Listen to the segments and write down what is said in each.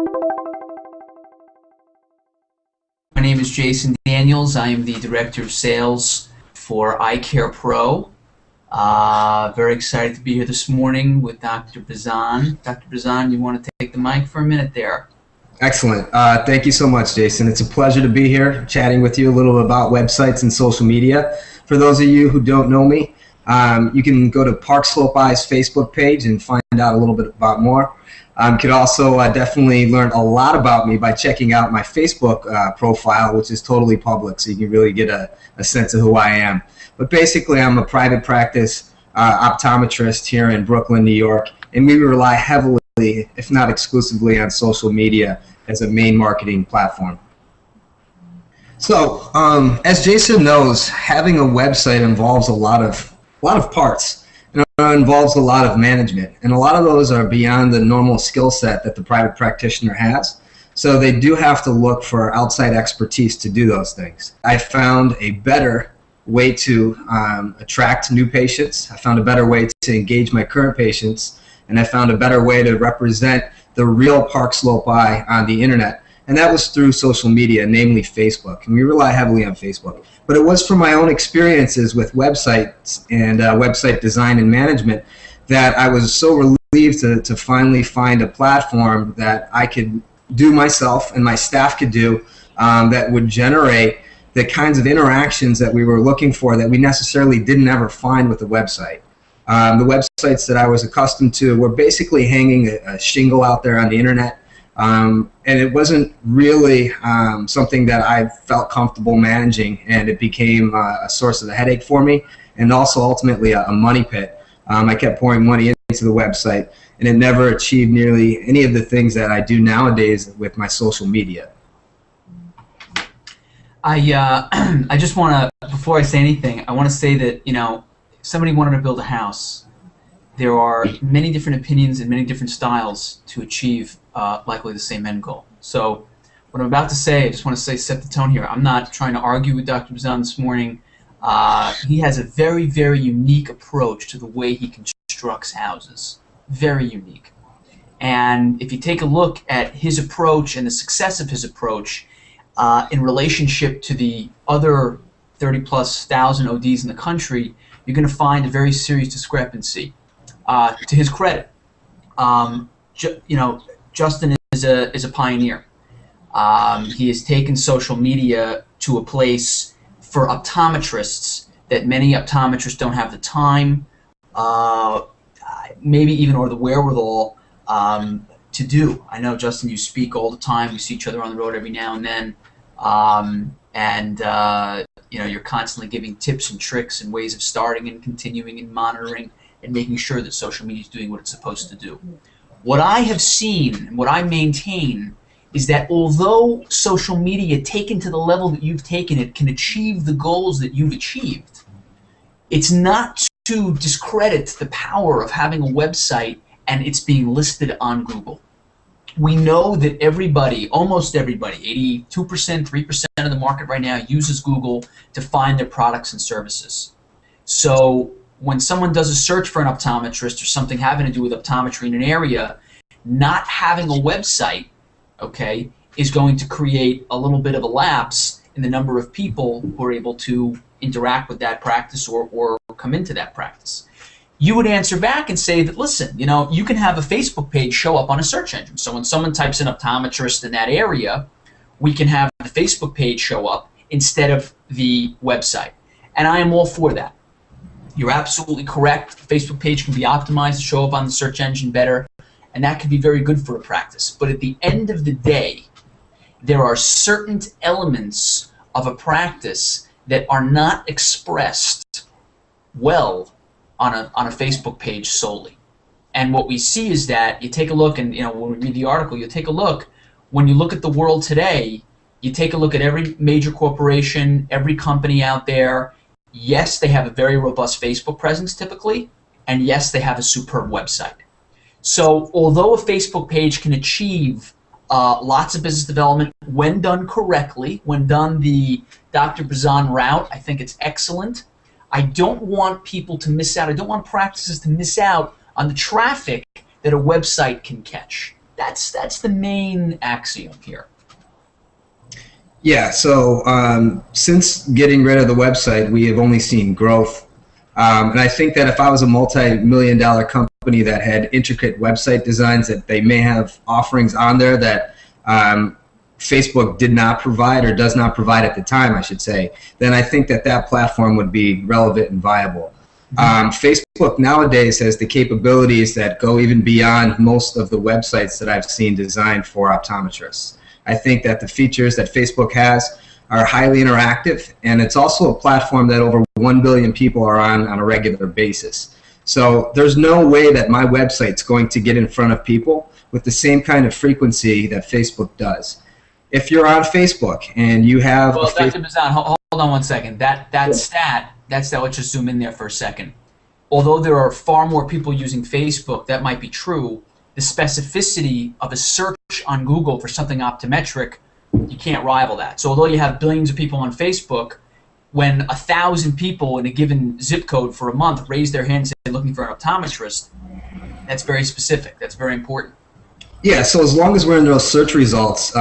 My name is Jason Daniels. I am the Director of Sales for iCare Pro. Very excited to be here this morning with Dr. Bazan. Dr. Bazan, you want to take the mic for a minute there? Excellent. Thank you so much, Jason. It's a pleasure to be here chatting with you a little bit about websites and social media. For those of you who don't know me, you can go to Park Slope Eye's Facebook page and find out a little bit about more. You could also definitely learn a lot about me by checking out my Facebook profile, which is totally public, so you can really get a sense of who I am. But basically, I'm a private practice optometrist here in Brooklyn, New York, and we rely heavily, if not exclusively, on social media as a main marketing platform. So, as Jason knows, having a website involves a lot of parts. It involves a lot of management, and a lot of those are beyond the normal skill set that the private practitioner has. So they do have to look for outside expertise to do those things. I found a better way to attract new patients. I found a better way to engage my current patients, and I found a better way to represent the real Park Slope Eye on the internet, and that was through social media, namely Facebook, and we rely heavily on Facebook. But it was from my own experiences with websites and website design and management that I was so relieved to finally find a platform that I could do myself and my staff could do that would generate the kinds of interactions that we were looking for that we necessarily didn't ever find with the website. The websites that I was accustomed to were basically hanging a shingle out there on the internet, and it wasn't really something that I felt comfortable managing, and it became a source of a headache for me, and also ultimately a money pit. I kept pouring money into the website, and it never achieved nearly any of the things that I do nowadays with my social media. I just want to, before I say anything, I want to say that, you know, if somebody wanted to build a house, there are many different opinions and many different styles to achieve likely the same end goal. So what I'm about to say, I just want to say, set the tone here. I'm not trying to argue with Dr. Bazan this morning. He has a very, very unique approach to the way he constructs houses. Very unique. And if you take a look at his approach and the success of his approach in relationship to the other 30+ thousand ODs in the country, you're going to find a very serious discrepancy. To his credit, you know, Justin is a pioneer. He has taken social media to a place for optometrists that many optometrists don't have the time, maybe even or the wherewithal to do. I know, Justin, you speak all the time. We see each other on the road every now and then, you know, you're constantly giving tips and tricks and ways of starting and continuing and monitoring and making sure that social media is doing what it's supposed to do. What I have seen and what I maintain is that although social media, taken to the level that you've taken it, can achieve the goals that you've achieved, it's not to discredit the power of having a website and it's being listed on Google. We know that everybody, almost everybody, 82%, 3% of the market right now uses Google to find their products and services. So when someone does a search for an optometrist or something having to do with optometry in an area, not having a website, okay, is going to create a little bit of a lapse in the number of people who are able to interact with that practice or come into that practice. You would answer back and say that, listen, you know, you can have a Facebook page show up on a search engine. So when someone types in optometrist in that area, we can have the Facebook page show up instead of the website. And I am all for that. You're absolutely correct. The Facebook page can be optimized to show up on the search engine better, and that can be very good for a practice. But at the end of the day, there are certain elements of a practice that are not expressed well on a Facebook page solely. And what we see is that you take a look, and you know, when we read the article, you take a look. When you look at the world today, you take a look at every major corporation, every company out there. Yes, they have a very robust Facebook presence typically, and yes, they have a superb website. So although a Facebook page can achieve lots of business development when done correctly, when done the Dr. Bazan route, I think it's excellent. I don't want people to miss out. I don't want practices to miss out on the traffic that a website can catch. That's the main axiom here. Yeah, so since getting rid of the website, we have only seen growth. And I think that if I was a multi-million-dollar company that had intricate website designs, that they may have offerings on there that Facebook did not provide, or does not provide at the time, I should say, then I think that that platform would be relevant and viable. Facebook nowadays has the capabilities that go even beyond most of the websites that I've seen designed for optometrists. I think that the features that Facebook has are highly interactive, and it's also a platform that over 1 billion people are on a regular basis. So there's no way that my website's going to get in front of people with the same kind of frequency that Facebook does. If you're on Facebook and you have Well, Dr. Bazan, hold on one second. That stat, let's just zoom in there for a second. Although there are far more people using Facebook, that might be true. The specificity of a search on Google for something optometric, you can't rival that. So although you have billions of people on Facebook, when 1,000 people in a given zip code for a month raise their hands and say looking for an optometrist, that's very specific. That's very important. Yeah, so as long as we're in those search results,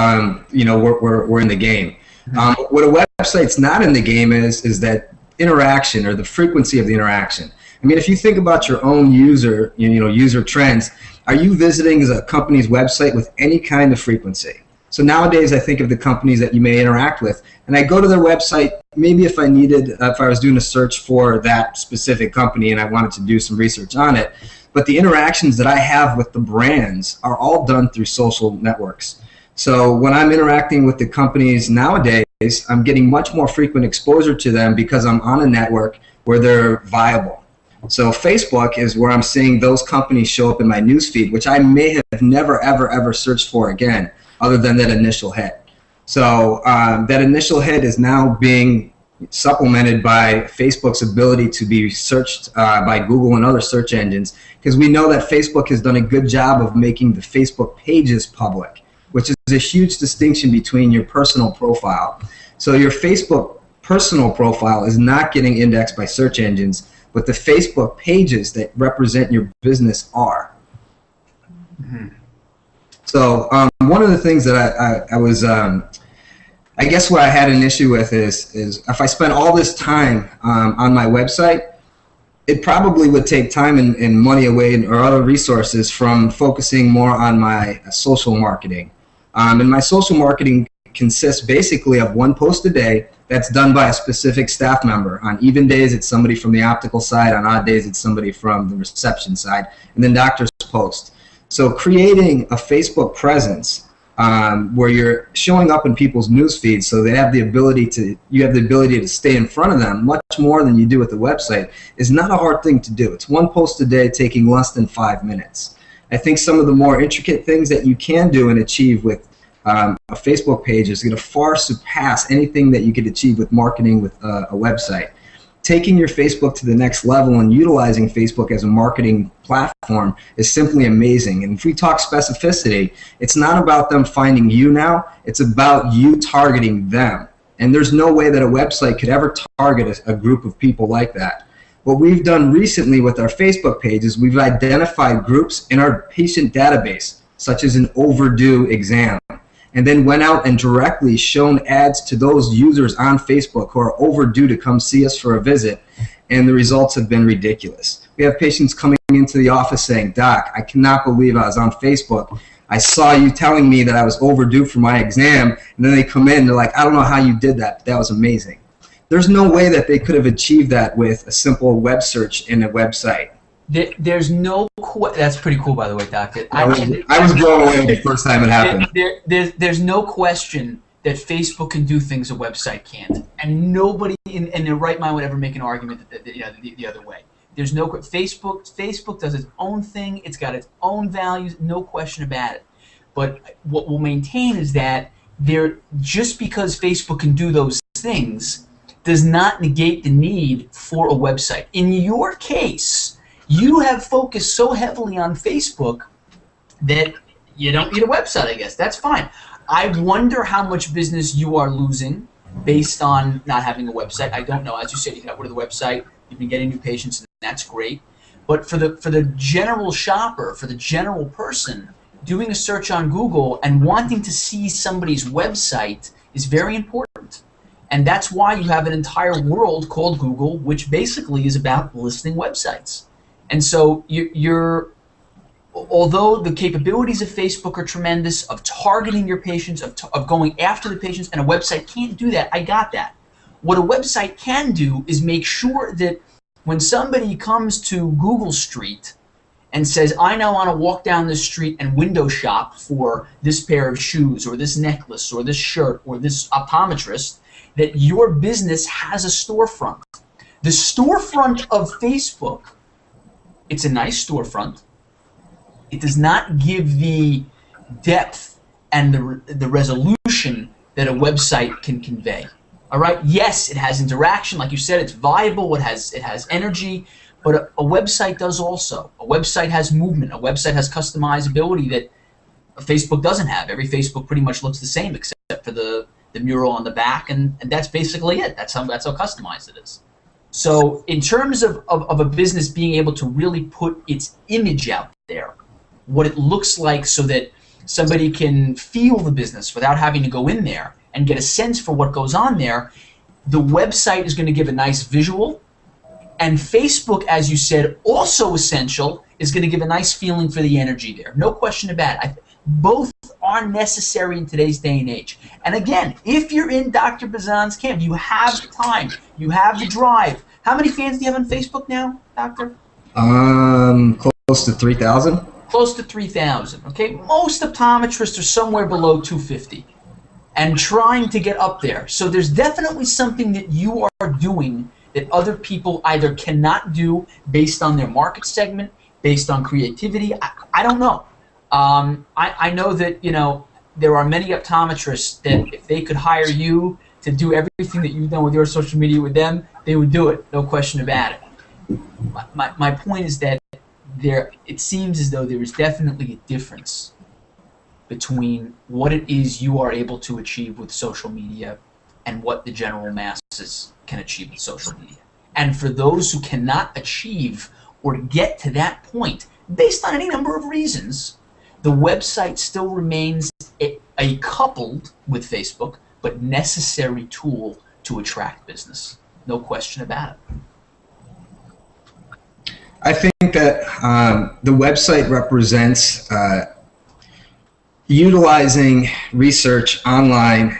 you know, we're in the game. What a website's not in the game is that interaction, or the frequency of the interaction. I mean, if you think about your own user, user trends, are you visiting a company's website with any kind of frequency? So nowadays, I think of the companies that you may interact with, and I go to their website. Maybe if I was doing a search for that specific company and I wanted to do some research on it. But the interactions that I have with the brands are all done through social networks. So when I'm interacting with the companies nowadays, I'm getting much more frequent exposure to them because I'm on a network where they're viable. So Facebook is where I'm seeing those companies show up in my newsfeed, which I may have never, ever searched for again, other than that initial hit. So that initial hit is now being supplemented by Facebook's ability to be searched by Google and other search engines, because we know that Facebook has done a good job of making the Facebook pages public, which is a huge distinction between your personal profile. So your Facebook personal profile is not getting indexed by search engines, but the Facebook pages that represent your business are. So one of the things that I was, I guess what I had an issue with is if I spent all this time on my website, it probably would take time and money away, or other resources, from focusing more on my social marketing. And my social marketing consists basically of one post a day that's done by a specific staff member. On even days, it's somebody from the optical side. On odd days, it's somebody from the reception side. And then doctors post. So creating a Facebook presence where you're showing up in people's news feeds, so they have the ability to, you have the ability to stay in front of them much more than you do with the website, is not a hard thing to do. It's one post a day taking less than 5 minutes. I think some of the more intricate things that you can do and achieve with a Facebook page is going to far surpass anything that you could achieve with marketing with a website. Taking your Facebook to the next level and utilizing Facebook as a marketing platform is simply amazing. And if we talk specificity, it's not about them finding you now, it's about you targeting them. And there's no way that a website could ever target a group of people like that. What we've done recently with our Facebook page is we've identified groups in our patient database, such as an overdue exam, and then went out and directly shown ads to those users on Facebook who are overdue to come see us for a visit, and the results have been ridiculous. We have patients coming into the office saying, "Doc, I cannot believe I was on Facebook. I saw you telling me that I was overdue for my exam," and then they come in, they're like, "I don't know how you did that, but that was amazing." There's no way that they could have achieved that with a simple web search in a website. There's no that's pretty cool, by the way, Doctor. I was blown away the first time it happened. There's no question that Facebook can do things a website can't, and nobody in their right mind would ever make an argument that the other way. There's no Facebook does its own thing. It's got its own values, no question about it. But what we'll maintain is that just because Facebook can do those things does not negate the need for a website. In your case, you have focused so heavily on Facebook that you don't need a website, I guess. That's fine. I wonder how much business you are losing based on not having a website. I don't know. As you said, you got rid of the website. You've been getting new patients, and that's great. But for the general shopper, for the general person, doing a search on Google and wanting to see somebody's website is very important. And that's why you have an entire world called Google, which basically is about listing websites. And so although the capabilities of Facebook are tremendous, of targeting your patients, of going after the patients, and a website can't do that, I got that. What a website can do is make sure that when somebody comes to Google Street and says, I now want to walk down this street and window shop for this pair of shoes or this necklace or this shirt or this optometrist, that your business has a storefront. The storefront of Facebook, it's a nice storefront. It does not give the depth and the resolution that a website can convey. All right. Yes, it has interaction, like you said. It's viable. It has energy, but a website does also. A website has movement. A website has customizability that Facebook doesn't have. Every Facebook pretty much looks the same except for the mural on the back, and that's basically it. That's how customized it is. So in terms of a business being able to really put its image out there, what it looks like so that somebody can feel the business without having to go in there and get a sense for what goes on there, the website is going to give a nice visual. And Facebook, as you said, also essential, is going to give a nice feeling for the energy there. No question about it. Both are necessary in today's day and age. And again, if you're in Dr. Bazan's camp, you have the time, you have the drive. How many fans do you have on Facebook now, Doctor? Close to 3,000. Close to 3,000. Okay, most optometrists are somewhere below 250 and trying to get up there. So there's definitely something that you are doing that other people either cannot do based on their market segment, based on creativity. I don't know. I know that, there are many optometrists that if they could hire you to do everything that you've done with your social media with them, they would do it. No question about it. My point is that it seems as though there is definitely a difference between what it is you are able to achieve with social media and what the general masses can achieve with social media. And for those who cannot achieve or get to that point, based on any number of reasons, the website still remains a coupled with Facebook, but necessary tool to attract business. No question about it. I think that the website represents utilizing research online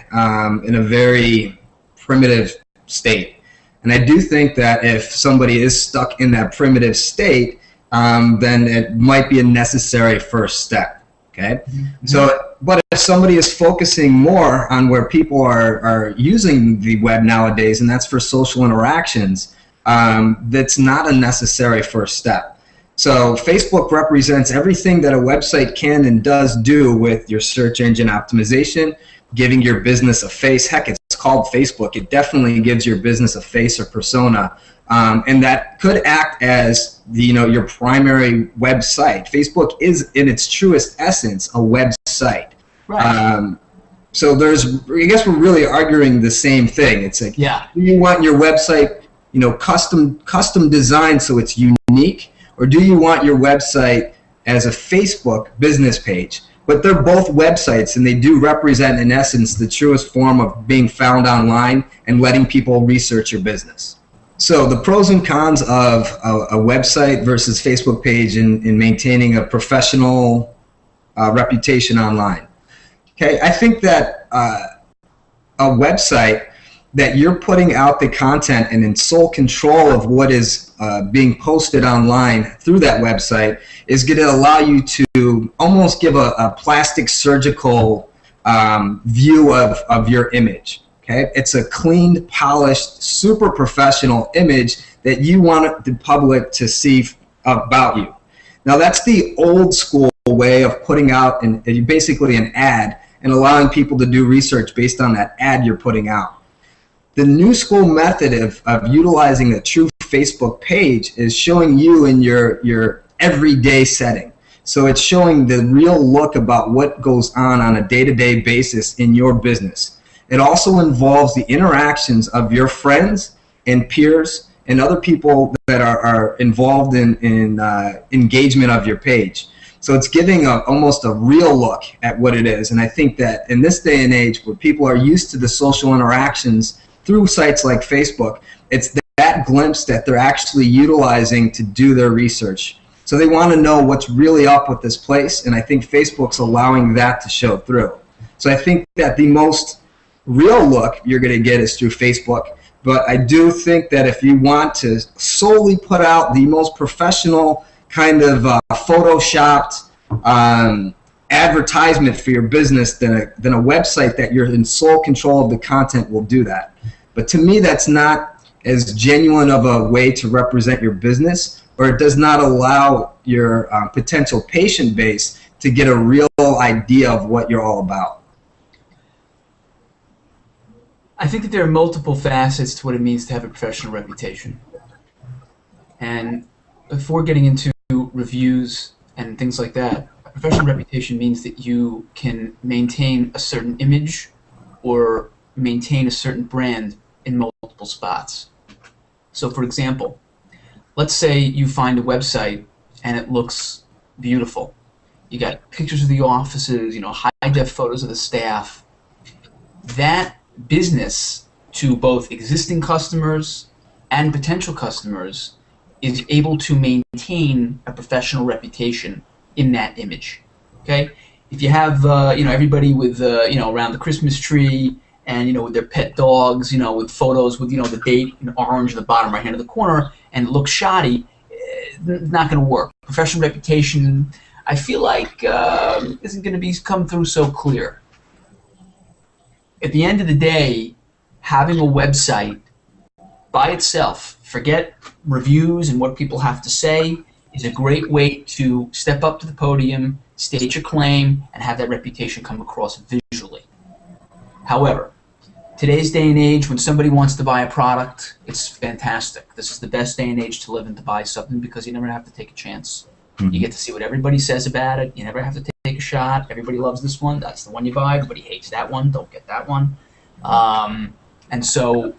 in a very primitive state. And I do think that if somebody is stuck in that primitive state, then it might be a necessary first step. Okay? Mm-hmm. So, but if somebody is focusing more on where people are using the web nowadays, and that's for social interactions, that's not a necessary first step. So Facebook represents everything that a website can and does do with your search engine optimization, giving your business a face. Heck, it's called Facebook. It definitely gives your business a face or persona, and that could act as your primary website. Facebook is, in its truest essence, a website. Right. So I guess we're really arguing the same thing. It's like, yeah, do you want your website, custom designed so it's unique, or do you want your website as a Facebook business page? But they're both websites, and they do represent, in essence, the truest form of being found online and letting people research your business. So the pros and cons of a website versus Facebook page in maintaining a professional reputation online. Okay, I think that a website that you're putting out the content and in sole control of what is being posted online through that website is going to allow you to almost give a plastic surgical view of your image. Okay? It's a cleaned, polished, super professional image that you want the public to see about you. Now that's the old school way of putting out basically an ad and allowing people to do research based on that ad you're putting out. The new school method of utilizing a true Facebook page is showing you in your everyday setting. So it's showing the real look about what goes on a day-to-day basis in your business. It also involves the interactions of your friends and peers and other people that are involved in engagement of your page. So it's giving almost a real look at what it is. And I think that in this day and age where people are used to the social interactions through sites like Facebook, it's that glimpse that they're actually utilizing to do their research. So they want to know what's really up with this place, and I think Facebook's allowing that to show through. So I think that the most real look you're going to get is through Facebook, but I do think that if you want to solely put out the most professional kind of photoshopped advertisement for your business, then a website that you're in sole control of the content will do that. But to me, that's not as genuine of a way to represent your business, or it does not allow your potential patient base to get a real idea of what you're all about. I think that there are multiple facets to what it means to have a professional reputation. And before getting into reviews and things like that, a professional reputation means that you can maintain a certain image or maintain a certain brand in multiple spots. So for example, let's say you find a website and it looks beautiful. You got pictures of the offices, high-def photos of the staff. That business to both existing customers and potential customers is able to maintain a professional reputation in that image. Okay? If you have everybody with around the Christmas tree and with their pet dogs, with photos with the date in orange in the bottom right hand of the corner, and it looks shoddy, it's not going to work. Professional reputation, I feel like, isn't going to come through so clear. At the end of the day, having a website by itself, forget reviews and what people have to say, is a great way to step up to the podium, state your claim, and have that reputation come across visually. However, today's day and age, when somebody wants to buy a product, it's fantastic. This is the best day and age to live in to buy something because you never have to take a chance. You get to see what everybody says about it. You never have to take a shot. Everybody loves this one. That's the one you buy. Everybody hates that one. Don't get that one. And so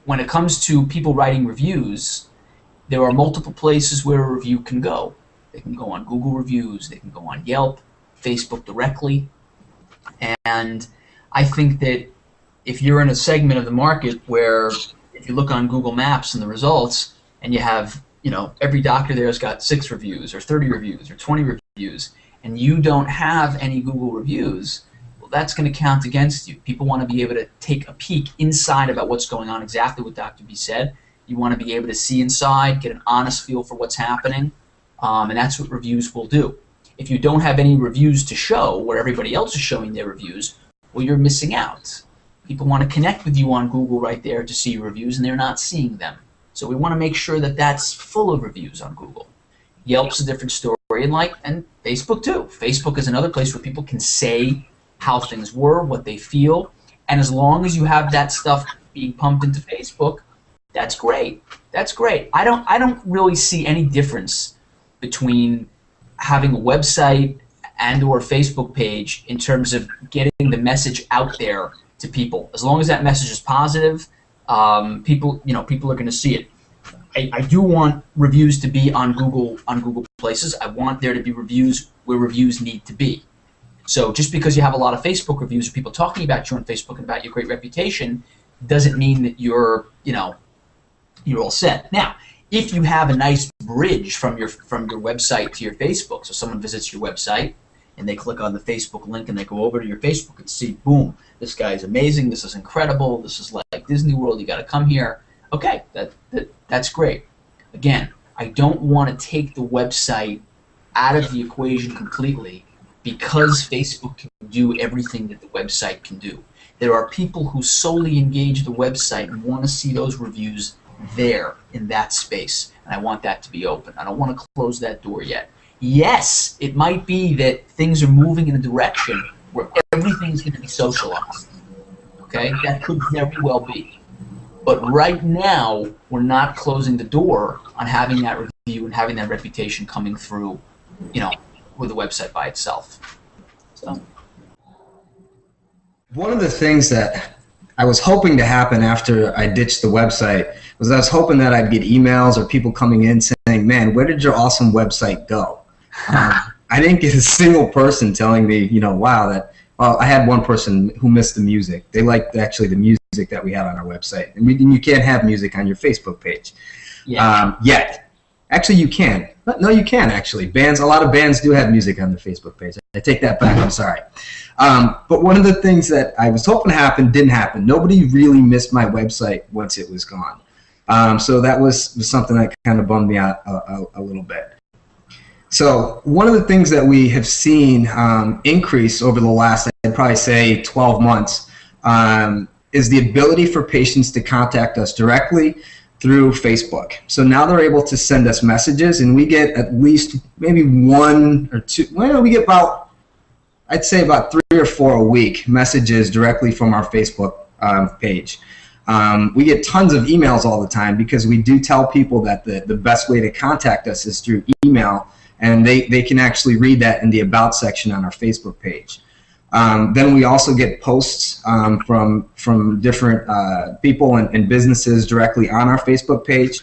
when it comes to people writing reviews, there are multiple places where a review can go. They can go on Google Reviews. They can go on Yelp, Facebook directly. And I think that if you're in a segment of the market where if you look on Google Maps and the results and you have every doctor there has got 6 reviews or 30 reviews or 20 reviews, and you don't have any Google reviews, well, that's going to count against you. People want to be able to take a peek inside about what's going on, exactly what Dr. B said. You want to be able to see inside, get an honest feel for what's happening, and that's what reviews will do. If you don't have any reviews to show where everybody else is showing their reviews, well, you're missing out. People want to connect with you on Google right there to see your reviews, and they're not seeing them. So we want to make sure that that's full of reviews on Google. Yelp's a different story, and Facebook too. Facebook is another place where people can say how things were, what they feel, and as long as you have that stuff being pumped into Facebook, that's great. That's great. I don't really see any difference between having a website and or Facebook page in terms of getting the message out there to people. As long as that message is positive, people are going to see it. I do want reviews to be on Google places. I want there to be reviews where reviews need to be. So just because you have a lot of Facebook reviews or people talking about you on Facebook and about your great reputation doesn't mean that you're all set. Now, if you have a nice bridge from your website to your Facebook, so someone visits your website and they click on the Facebook link and they go over to your Facebook and see, boom, this guy is amazing, this is incredible, this is like Disney World, you got to come here. Okay, that's great. Again, I don't want to take the website out of the equation completely because Facebook can do everything that the website can do. There are people who solely engage the website and want to see those reviews there in that space, and I want that to be open. I don't want to close that door yet. Yes, it might be that things are moving in a direction where everything's going to be socialized. Okay, that could very well be. But right now, we're not closing the door on having that review and having that reputation coming through, with the website by itself. So, one of the things that I was hoping to happen after I ditched the website was I was hoping that I'd get emails or people coming in saying, man, where did your awesome website go? I didn't get a single person telling me, wow, that. Well, I had one person who missed the music. They liked actually the music that we had on our website, and you can't have music on your Facebook page yet. Actually, you can. No, you can actually. A lot of bands do have music on their Facebook page. I take that back. I'm sorry. But one of the things that I was hoping to happen didn't happen. Nobody really missed my website once it was gone. So that was something that kind of bummed me out a little bit. So one of the things that we have seen increase over the last, I'd probably say 12 months, is the ability for patients to contact us directly through Facebook. So now they're able to send us messages, and we get at least maybe one or two, well, we get about, I'd say about 3 or 4 a week messages directly from our Facebook page. We get tons of emails all the time because we do tell people that the best way to contact us is through email, and they can actually read that in the About section on our Facebook page. Then we also get posts from different people and businesses directly on our Facebook page.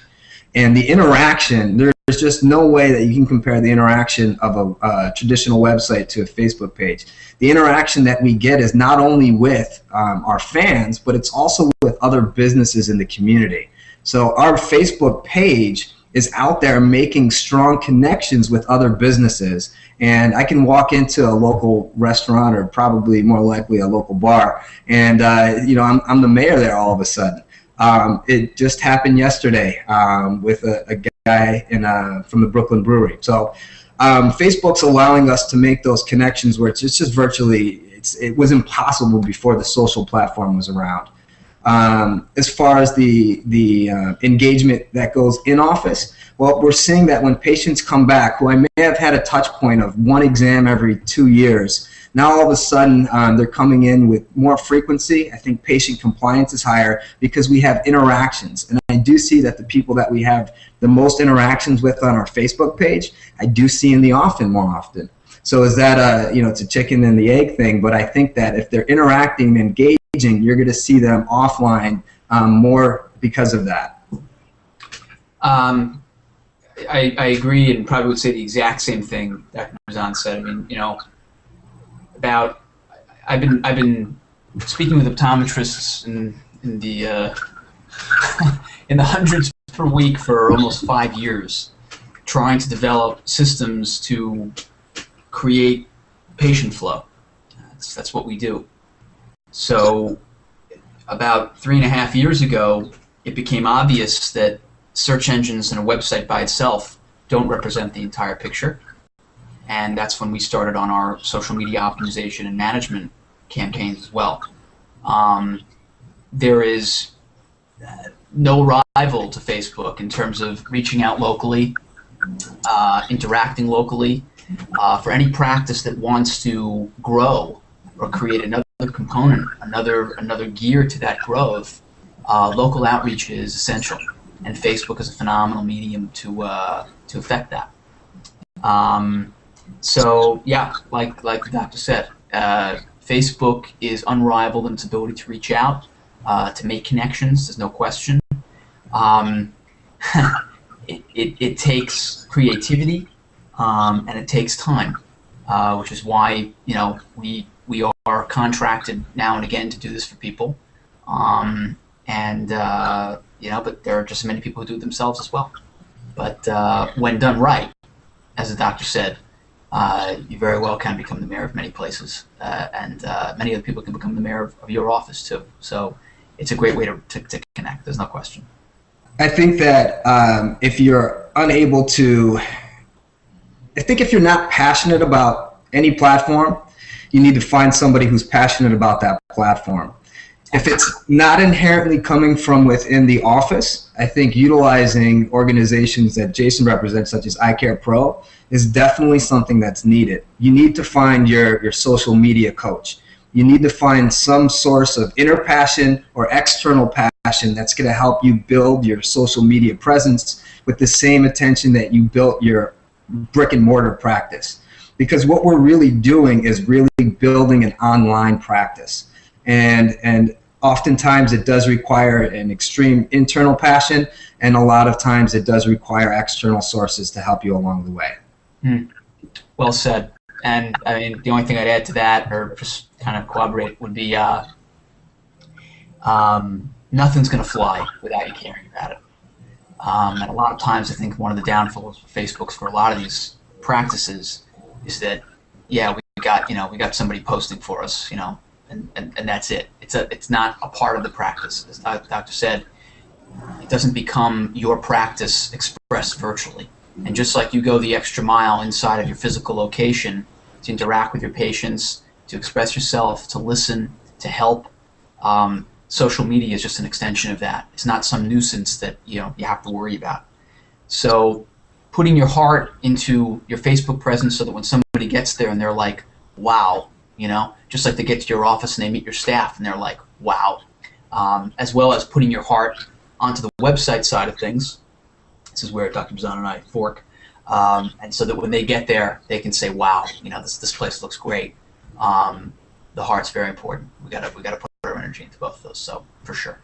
And the interaction, there's just no way that you can compare the interaction of a traditional website to a Facebook page. The interaction that we get is not only with our fans, but it's also with other businesses in the community. So our Facebook page is out there making strong connections with other businesses. And I can walk into a local restaurant, or probably more likely a local bar, and I'm the mayor there all of a sudden. It just happened yesterday with a guy from the Brooklyn Brewery. So Facebook's allowing us to make those connections where it's just virtually, it was impossible before the social platform was around. As far as the engagement that goes in office, well, we're seeing that when patients come back, who I may have had a touch point of one exam every 2 years, now all of a sudden they're coming in with more frequency. I think patient compliance is higher because we have interactions. And I do see that the people that we have the most interactions with on our Facebook page, I do see in the office more often. So is that it's a chicken and the egg thing, but I think that if they're interacting and engaging, you're going to see them offline more because of that. I agree, and probably would say the exact same thing Dr. Marzan said. I mean, I've been speaking with optometrists in the in the hundreds per week for almost 5 years, trying to develop systems to create patient flow. That's what we do. So about 3.5 years ago, it became obvious that search engines and a website by itself don't represent the entire picture. And that's when we started on our social media optimization and management campaigns as well. There is no rival to Facebook in terms of reaching out locally, interacting locally. For any practice that wants to grow or create another component, another gear to that growth, local outreach is essential, and Facebook is a phenomenal medium to affect that. So yeah, like the doctor said, Facebook is unrivaled in its ability to reach out, to make connections. There's no question. It takes creativity, and it takes time, which is why we are contracted now and again to do this for people, but there are just many people who do it themselves as well. But when done right, as the doctor said, you very well can become the mayor of many places, and many other people can become the mayor of your office too. So it's a great way to connect. There's no question. I think that if you're unable to, if you're not passionate about any platform, you need to find somebody who's passionate about that platform. If it's not inherently coming from within the office, I think utilizing organizations that Jason represents, such as iCare Pro, is definitely something that's needed. You need to find your social media coach. You need to find some source of inner passion or external passion that's going to help you build your social media presence with the same attention that you built your brick and mortar practice. Because what we're really doing is really building an online practice. And oftentimes it does require an extreme internal passion, and a lot of times it does require external sources to help you along the way. Well said. And I mean, the only thing I'd add to that, or just kind of corroborate, would be nothing's going to fly without you caring about it. And a lot of times, I think one of the downfalls of Facebook's for a lot of these practices is that, yeah, we got somebody posting for us, and that's it. It's not a part of the practice. As the doctor said, it doesn't become your practice expressed virtually. And just like you go the extra mile inside of your physical location to interact with your patients, to express yourself, to listen, to help, social media is just an extension of that. It's not some nuisance that you have to worry about. So putting your heart into your Facebook presence so that when somebody gets there and they're like, wow, just like they get to your office and they meet your staff and they're like, wow, as well as putting your heart onto the website side of things. This is where Dr. Bazan and I fork. And so that when they get there, they can say, wow, this place looks great. The heart's very important. We gotta put our energy into both of those, so for sure.